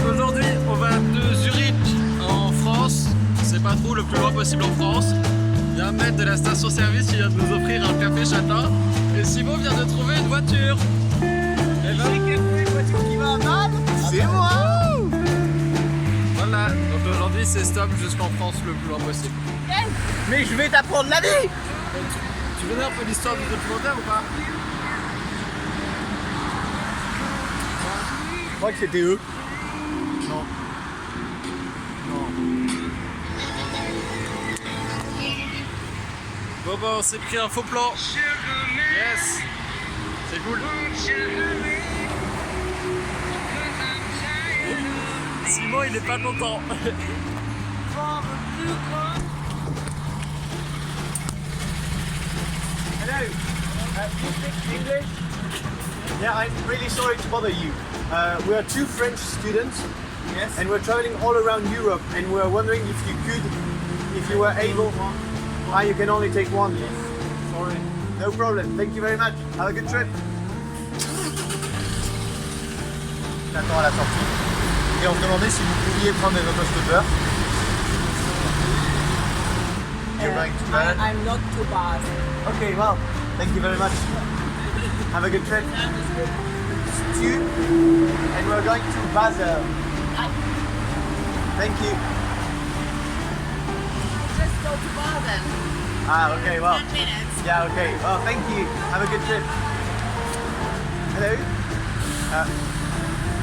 Aujourd'hui, on va de Zurich en France. C'est pas trop le plus loin possible en France. Il y a un mec de la station-service qui vient de nous offrir un café châtain. Et Simon vient de trouver une voiture. Une voiture qui va mal, c'est moi. Voilà, donc aujourd'hui c'est stop jusqu'en France le plus loin possible. Mais je vais t'apprendre la vie. Tu connais un peu l'histoire du documentaire ou pas? Je crois que c'était eux. Non. Bon bah on s'est pris un faux plan. Yes. C'est cool. Simon il est pas content. Hello. Do you speak English? Yeah, I'm really sorry to bother you. We are two French students. Yes. And we're traveling all around Europe, and we're wondering if you were able. Ah, you can only take one. Yes. Sorry. No problem. Thank you very much. Have a good trip. J'attends à la sortie. Et on se demandait si vous pouviez prendre des autostoppeurs. You're going to Bern? I'm not too bad. Okay, well, thank you very much. Have a good trip. Stu, and we're going to Basel. Thank you. Just go to Baden. Ah, okay, well. 10 minutes. Yeah, okay. Well, thank you. Have a good trip. Hello.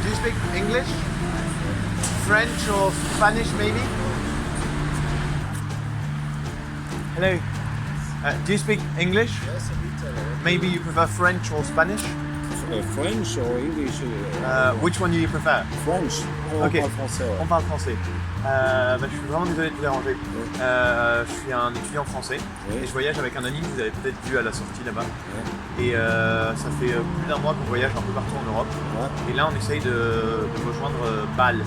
Do you speak English? French or Spanish, maybe? Hello. Do you speak English? Yes, a bit. Maybe you prefer French or Spanish? French or English? Which one do you prefer? French. On Ok. parle français. Ouais. On parle français. Je suis vraiment désolé de vous déranger. Je suis un étudiant français et je voyage avec un ami que vous avez peut-être vu à la sortie là-bas. Et ça fait plus d'1 mois qu'on voyage un peu partout en Europe. Ouais. Et là, on essaye de rejoindre Bâle.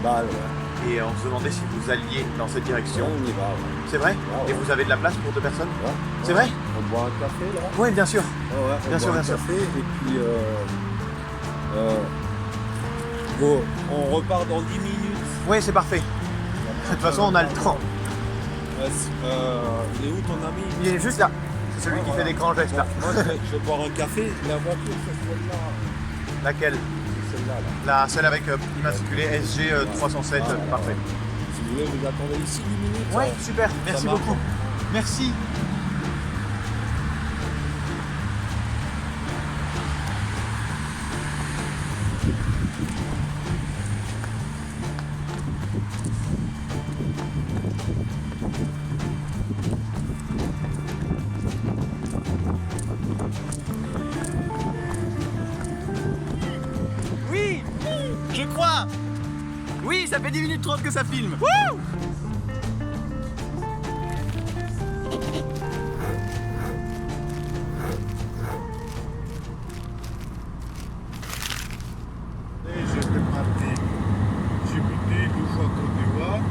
Bâle, ouais. Et on se demandait si vous alliez dans cette direction. On y va, ouais. C'est vrai? Ouais. Et vous avez de la place pour 2 personnes? Ouais. C'est vrai? On boit un café, là? Oui, bien sûr. Ouais, on Bien sûr, boit un bien sûr. café, et puis bon, on repart dans 10 minutes. Oui, c'est parfait. De toute façon, on a le temps. Il est où ton ami? Il est juste là. C'est celui qui fait des grands gestes là. Bon, moi, je vais boire un café. La voiture, c'est celle-là. Laquelle? Celle-là, là. Celle avec immatriculé SG 307. Voilà. Parfait. Si vous voulez, vous attendez ici 10 minutes. Ouais, ça- super. ça Merci marche. beaucoup. Merci. Oui, je crois. Oui, ça fait 10 minutes 30 que ça filme. Wouh! J'étais parti Djibouti, 2 fois Côte d'Ivoire.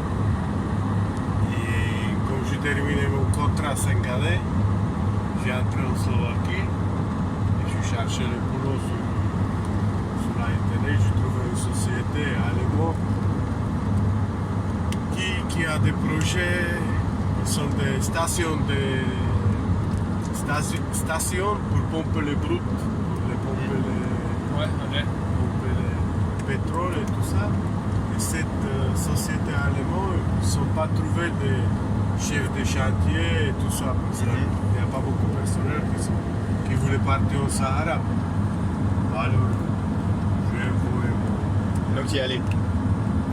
Et quand j'ai terminé mon contrat à Sengadé, j'ai entré en Slovaquie. Et je cherchais le boulot sur Internet. J'ai trouvé une société allemande qui a des projets qui sont des stations pour pomper le brut, pour pomper le pétrole et tout ça. Et cette société allemande, ils ne sont pas trouvés des chefs de chantier et tout ça. Parce qu'il n'y a pas beaucoup de personnel qui voulaient partir au Sahara. Alors, j'ai envoyé Donc y aller.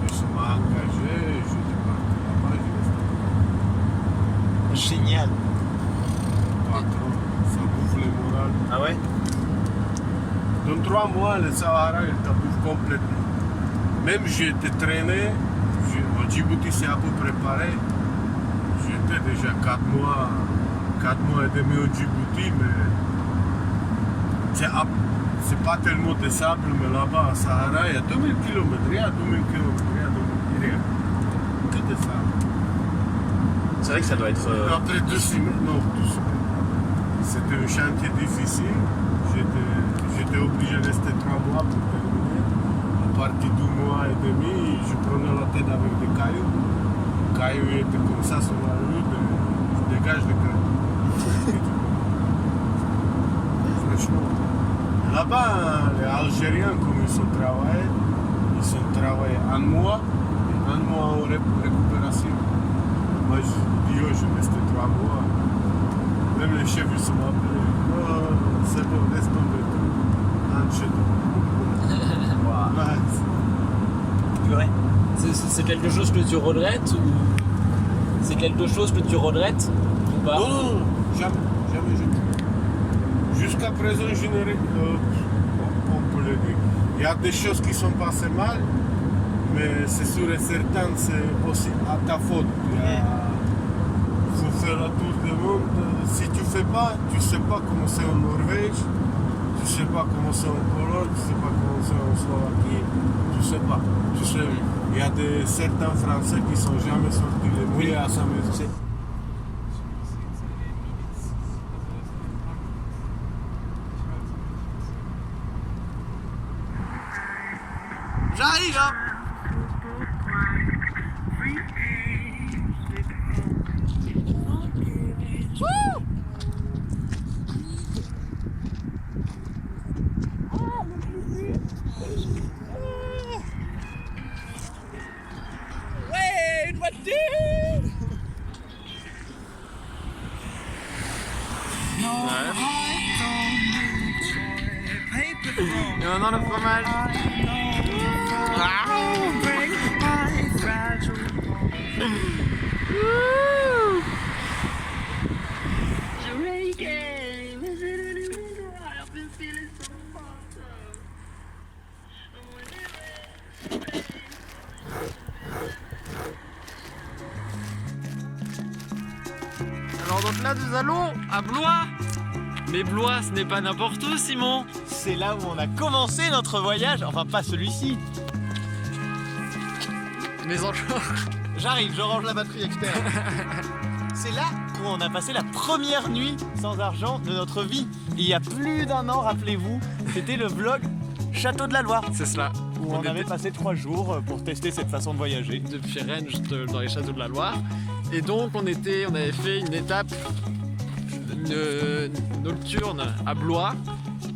je m'ai engagé, je suis parti là-bas, je restais Génial. patron, ça bouffe le moral. Ah ouais? Dans 3 mois, le Sahara, il t'abouffe complètement. Même j'ai été traîné, au Djibouti c'est un peu préparé. J'étais déjà 4 mois et demi au Djibouti, mais c'est pas tellement de sable, mais là-bas, au Sahara, il y a 2000 km, il y a 2000 km, il y a 2000 km. que des femmes. C'est vrai que ça doit être. Après 2 semaines, non, 2 semaines. C'était un chantier difficile. J'étais obligé de rester 3 mois pour terminer. À partir d'1 mois et demi, je prenais la tête avec des cailloux. Les cailloux étaient comme ça sur la rue, je dégage les cailloux. Franchement. Là-bas, les Algériens, comme ils ont travaillé 1 mois et 1 mois en récupération. Moi, je dis, oh, je restais 3 mois. Même les chefs, ils sont appelés. Oh, c'est bon, laisse tomber tout. Rentre chez toi. Ouais. C'est quelque chose que tu regrettes ou c'est quelque chose que tu regrettes ou pas? Non, non, non, jamais. Jusqu'à présent, je ne on peut le dire. Il y a des choses qui sont passées mal, mais c'est sûr et certain, c'est aussi à ta faute. Il faut faire la tour du monde. Si tu ne fais pas, tu ne sais pas comment c'est en Norvège, tu ne sais pas comment c'est en Pologne, tu ne sais pas comment c'est en Slovaquie, tu ne sais pas. Tu sais, il y a certains Français qui ne sont jamais sortis les mouillés à sa maison. J'arrive, hein. Ouais, une voiture. Et maintenant le fromage. Alors donc là nous allons à Blois. Mais Blois ce n'est pas n'importe où, Simon. C'est là où on a commencé notre voyage, enfin pas celui-ci. Mais encore. J'arrive, je range la batterie externe. C'est là où on a passé la première nuit sans argent de notre vie. Il y a plus d'1 an, rappelez-vous, c'était le vlog Château de la Loire. C'est cela. Où on avait passé 3 jours pour tester cette façon de voyager. Depuis Rennes dans les châteaux de la Loire. Et donc on avait fait une étape nocturne à Blois.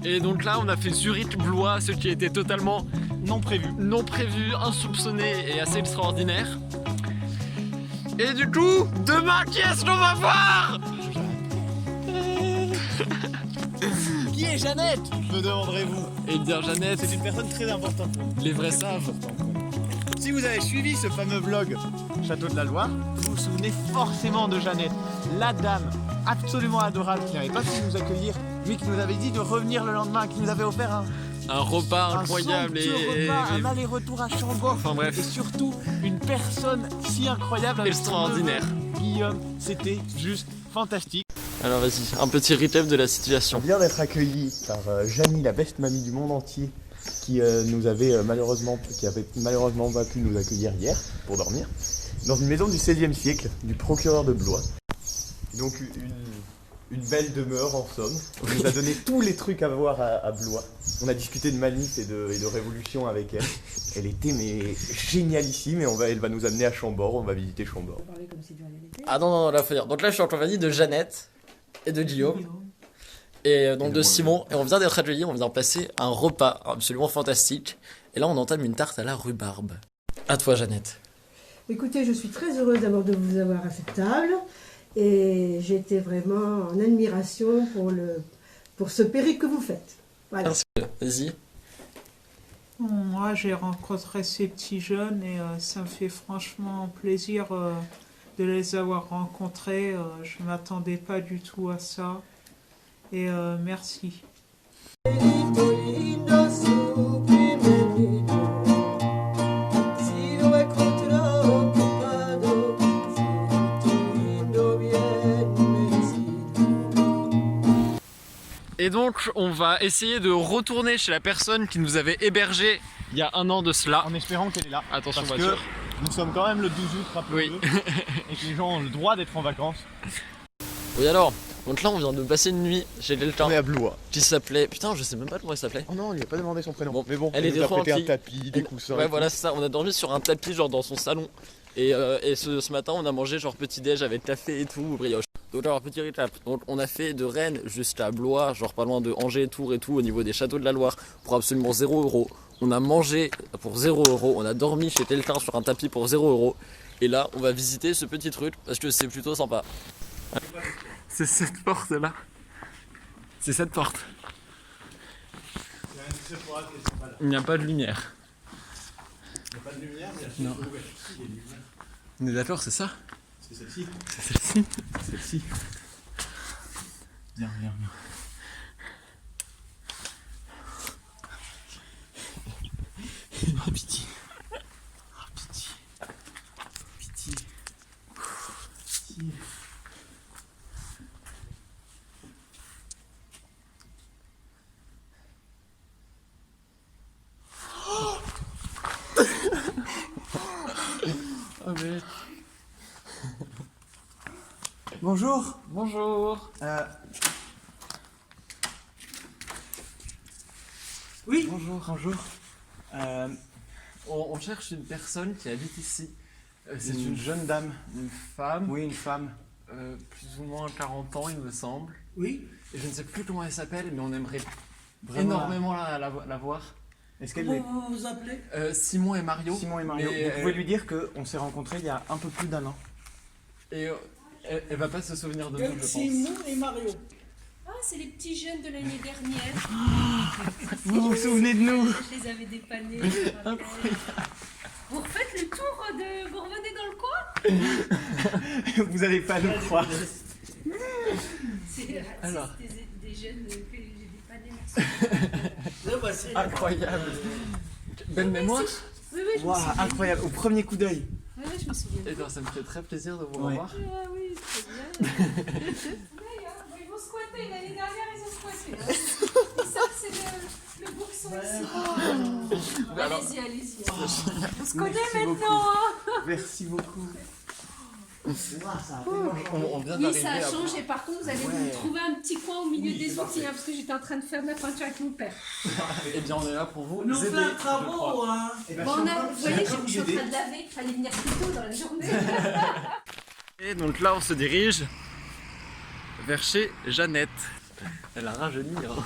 Et donc là on a fait Zurich-Blois, ce qui était totalement Non prévu, insoupçonné et assez extraordinaire. Et du coup, demain qui est-ce qu'on va voir? Qui est Jeannette, me demanderez-vous? Et bien Jeannette, C'est une personne très importante pour nous. les vrais savent. Si vous avez suivi ce fameux vlog Château de la Loire, vous vous souvenez forcément de Jeannette, la dame absolument adorable qui n'avait pas pu nous accueillir, mais qui nous avait dit de revenir le lendemain, qui nous avait offert Un repas incroyable un somptueux repas, un aller-retour à Chambord. Enfin bref. Et surtout, une personne si incroyable avec son Extraordinaire. neveu, Guillaume, c'était juste fantastique. Alors vas-y, un petit recap de la situation. On vient d'être accueillis par Janie, la best mamie du monde entier, qui avait malheureusement pas pu nous accueillir hier pour dormir, dans une maison du XVIe siècle, du procureur de Blois. Donc une belle demeure en somme. On nous a donné tous les trucs à voir à Blois. On a discuté de manif et de révolution avec elle. Elle était mais génialissime et elle va nous amener à Chambord, on va visiter Chambord. Ah non, là faut dire. Donc là je suis en compagnie de Jeannette et de Guillaume. Et donc de Simon. Et on vient d'être accueillis, on vient de passer un repas absolument fantastique. Et là on entame une tarte à la rhubarbe. À toi Jeannette. Écoutez, je suis très heureuse d'abord de vous avoir à cette table et j'étais vraiment en admiration pour ce périple que vous faites. Voilà. Merci. Vas-y. Moi, j'ai rencontré ces petits jeunes et ça me fait franchement plaisir de les avoir rencontrés. Je ne m'attendais pas du tout à ça. Et merci. Et donc on va essayer de retourner chez la personne qui nous avait hébergé il y a 1 an de cela. En espérant qu'elle est là. Attention Parce voiture. nous sommes quand même le 12 août, rappelez-le. Oui. Et que les gens ont le droit d'être en vacances. Oui alors, donc là on vient de passer une nuit chez Delta On est à Blois. qui s'appelait... Putain je sais même pas comment il s'appelait. Oh non, on lui a pas demandé son prénom. Bon, mais bon, elle il est nous a prêté un tranquille. tapis, des coussins. Ouais et voilà c'est ça, on a dormi sur un tapis genre dans son salon. Et ce matin on a mangé genre petit déj avec café et tout, brioche. Donc alors petit récap, donc on a fait de Rennes jusqu'à Blois, genre pas loin de Angers, Tours et tout au niveau des châteaux de la Loire pour absolument 0 €. On a mangé pour 0 €, on a dormi chez quelqu'un sur un tapis pour 0 €. Et là on va visiter ce petit truc parce que c'est plutôt sympa. C'est cette porte là. C'est cette porte. Il n'y a pas de lumière. Il n'y a pas de lumière, mais Non. On est d'accord, c'est ça? c'est celle-ci. C'est celle-ci. Celle-ci. Viens, viens, viens. Oh pitié. Oh pitié. Pitié. Pitié. Oh mais... Bonjour. Bonjour. Oui. Bonjour. Bonjour. On cherche une personne qui habite ici. C'est une jeune dame, une femme. Oui, une femme. Plus ou moins 40 ans, il me semble. Oui. Et je ne sais plus comment elle s'appelle, mais on aimerait Vraiment. énormément la voir. Est-ce qu'elle Comment vous vous appelez? Simon et Mario. Simon et Mario. Mais, Vous pouvez lui dire qu'on s'est rencontrés il y a un peu plus d'1 an. Et elle va pas se souvenir de nous, je pense. Simon et Mario. Ah, c'est les petits jeunes de l'année dernière. Vous vous souvenez de nous? Je les avais dépannés. Vous refaites le tour de... Vous revenez dans le coin? Vous allez pas nous croire. C'est Alors. des jeunes que j'ai dépannés. Merci. Incroyable. Belle mémoire. Oui, oui, je me Waouh, souviens. incroyable. Au premier coup d'œil. Oui, oui, je me souviens. Et bien, ça me fait très plaisir de vous Ouais. revoir. Ah oui, c'est bien. Ils vont squatter. L'année dernière, ils ont squatté. Hein. Ça, c'est le bourson ici. Alors- Allez-y, allez-y. Oh, On se connaît Merci maintenant. beaucoup. Hein. Merci beaucoup. On vient Oui, d'arriver ça a à changé. Par contre, vous allez vous trouver un petit coin au milieu des outils, hein, parce que j'étais en train de faire de la peinture avec mon père. Eh bien, on est là pour vous On fait aider, un je travaux, crois. hein. Bon, vous voyez, je suis en train de laver. Il fallait venir plus tôt dans la journée. Et donc là, on se dirige vers chez Jeannette. Elle a rajeuni, hein.